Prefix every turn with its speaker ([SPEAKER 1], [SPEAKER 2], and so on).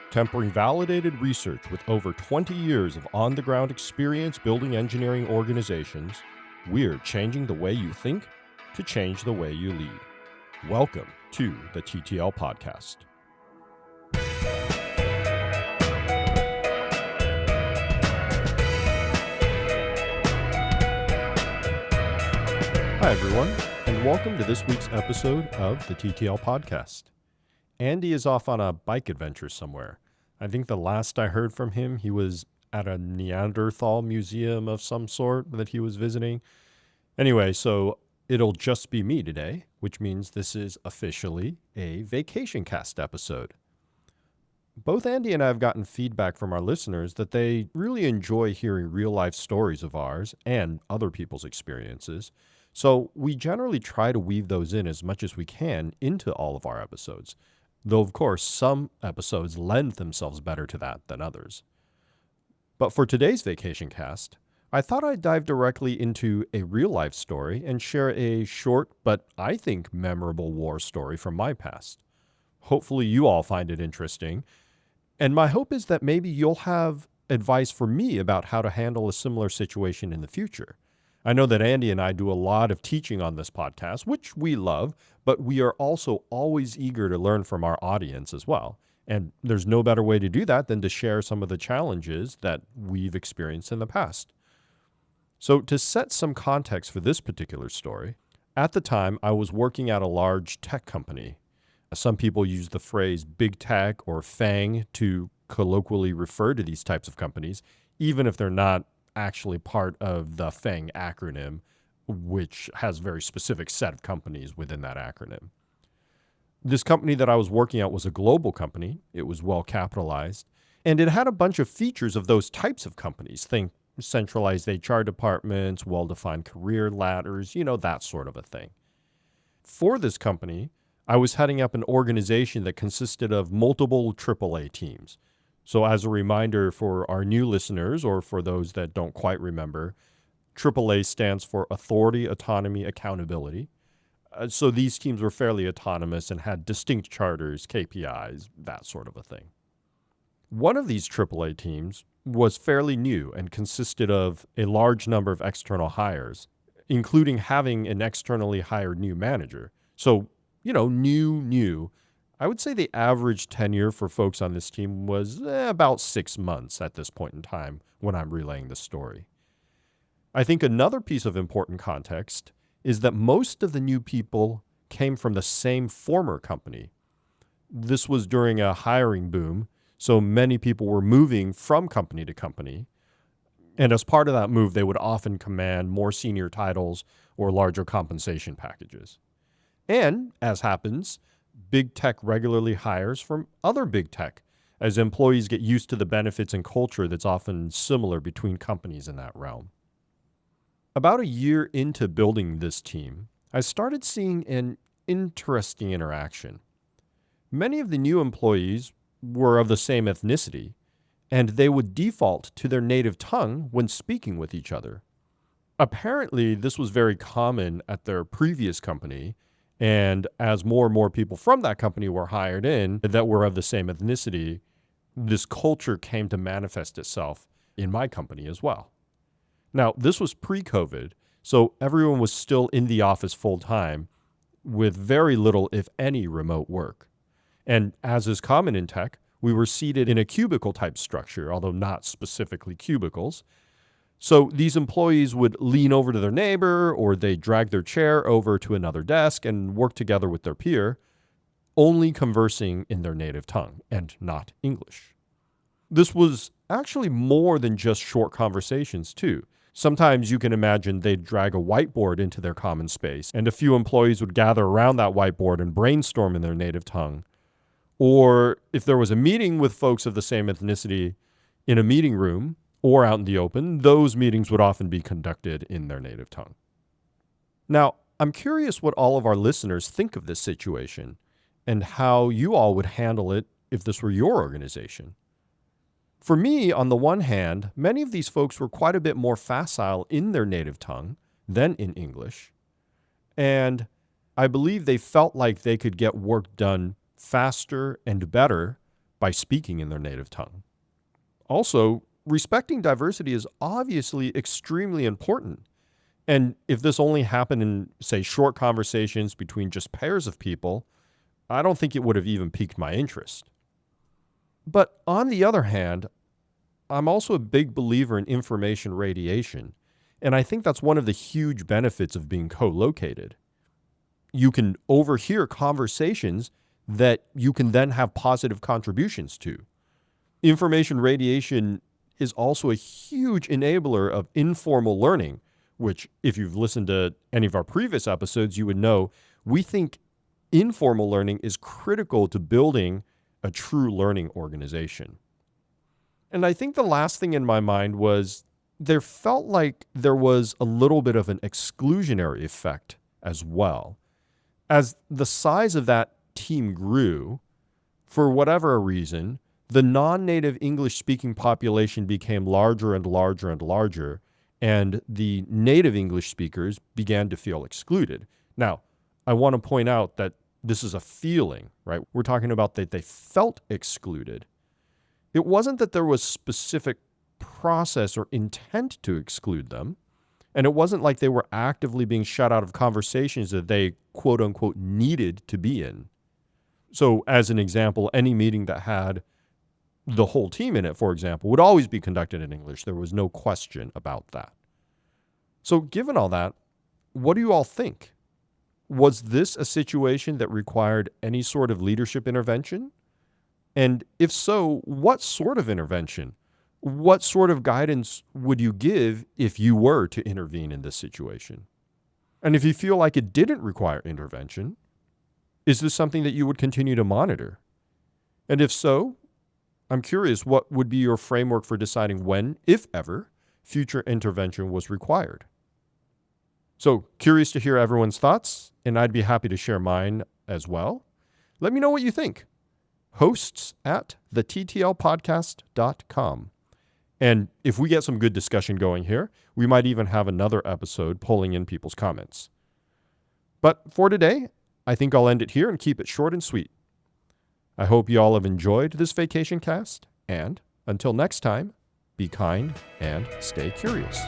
[SPEAKER 1] Tempering validated research with over 20 years of on-the-ground experience building engineering organizations, we're changing the way you think to change the way you lead. Welcome to the TTL Podcast. Hi, everyone, and welcome to this week's episode of the TTL Podcast. Andy is off on a bike adventure somewhere. I think the last I heard from him, he was at a Neanderthal museum of some sort that he was visiting. Anyway, so it'll just be me today, which means this is officially a VacationCast episode. Both Andy and I have gotten feedback from our listeners that they really enjoy hearing real-life stories of ours and other people's experiences. So we generally try to weave those in as much as we can into all of our episodes. Though, of course, some episodes lend themselves better to that than others. But for today's VacationCast, I thought I'd dive directly into a real-life story and share a short, but I think memorable war story from my past. Hopefully you all find it interesting, and my hope is that maybe you'll have advice for me about how to handle a similar situation in the future. I know that Andy and I do a lot of teaching on this podcast, which we love, but we are also always eager to learn from our audience as well. And there's no better way to do that than to share some of the challenges that we've experienced in the past. So to set some context for this particular story, at the time I was working at a large tech company. Some people use the phrase big tech or FANG to colloquially refer to these types of companies, even if they're not actually part of the FANG acronym, which has a very specific set of companies within that acronym. This company that I was working at was a global company. It was well capitalized, and it had a bunch of features of those types of companies. Think centralized HR departments, well-defined career ladders, that sort of a thing. For this company, I was heading up an organization that consisted of multiple AAA teams. So as a reminder for our new listeners, or for those that don't quite remember, AAA stands for Authority, Autonomy, Accountability. So these teams were fairly autonomous and had distinct charters, KPIs, that sort of a thing. One of these AAA teams was fairly new and consisted of a large number of external hires, including having an externally hired new manager. So, new. I would say the average tenure for folks on this team was about 6 months at this point in time when I'm relaying this story. I think another piece of important context is that most of the new people came from the same former company. This was during a hiring boom, so many people were moving from company to company. And as part of that move, they would often command more senior titles or larger compensation packages. And, as happens, big tech regularly hires from other big tech as employees get used to the benefits and culture that's often similar between companies in that realm. About a year into building this team, I started seeing an interesting interaction. Many of the new employees were of the same ethnicity, and they would default to their native tongue when speaking with each other. Apparently, this was very common at their previous company, and as more and more people from that company were hired in that were of the same ethnicity, this culture came to manifest itself in my company as well. Now, this was pre-COVID, so everyone was still in the office full-time with very little, if any, remote work. And as is common in tech, we were seated in a cubicle-type structure, although not specifically cubicles. So these employees would lean over to their neighbor, or they'd drag their chair over to another desk and work together with their peer, only conversing in their native tongue and not English. This was actually more than just short conversations, too. Sometimes you can imagine they'd drag a whiteboard into their common space, and a few employees would gather around that whiteboard and brainstorm in their native tongue. Or if there was a meeting with folks of the same ethnicity in a meeting room or out in the open, those meetings would often be conducted in their native tongue. Now, I'm curious what all of our listeners think of this situation and how you all would handle it if this were your organization. For me, on the one hand, many of these folks were quite a bit more facile in their native tongue than in English, and I believe they felt like they could get work done faster and better by speaking in their native tongue. Also, respecting diversity is obviously extremely important. And if this only happened in, say, short conversations between just pairs of people, I don't think it would have even piqued my interest. But on the other hand, I'm also a big believer in information radiation, and I think that's one of the huge benefits of being co-located. You can overhear conversations that you can then have positive contributions to. Information radiation is also a huge enabler of informal learning, which, if you've listened to any of our previous episodes, you would know we think informal learning is critical to building a true learning organization. And I think the last thing in my mind was there felt like there was a little bit of an exclusionary effect as well. As the size of that team grew, for whatever reason, the non-native English-speaking population became larger and larger and larger, and the native English speakers began to feel excluded. Now, I want to point out that this is a feeling, right? We're talking about that they felt excluded. It wasn't that there was specific process or intent to exclude them, and it wasn't like they were actively being shut out of conversations that they, quote unquote, needed to be in. So as an example, any meeting that had the whole team in it, for example, would always be conducted in English. There was no question about that. So given all that, what do you all think? Was this a situation that required any sort of leadership intervention? And if so, what sort of intervention? What sort of guidance would you give if you were to intervene in this situation? And if you feel like it didn't require intervention, is this something that you would continue to monitor? And if so, I'm curious, what would be your framework for deciding when, if ever, future intervention was required? So curious to hear everyone's thoughts, and I'd be happy to share mine as well. Let me know what you think. hosts@theTTLpodcast.com. And if we get some good discussion going here, we might even have another episode pulling in people's comments. But for today, I think I'll end it here and keep it short and sweet. I hope you all have enjoyed this vacation cast, and until next time, be kind and stay curious.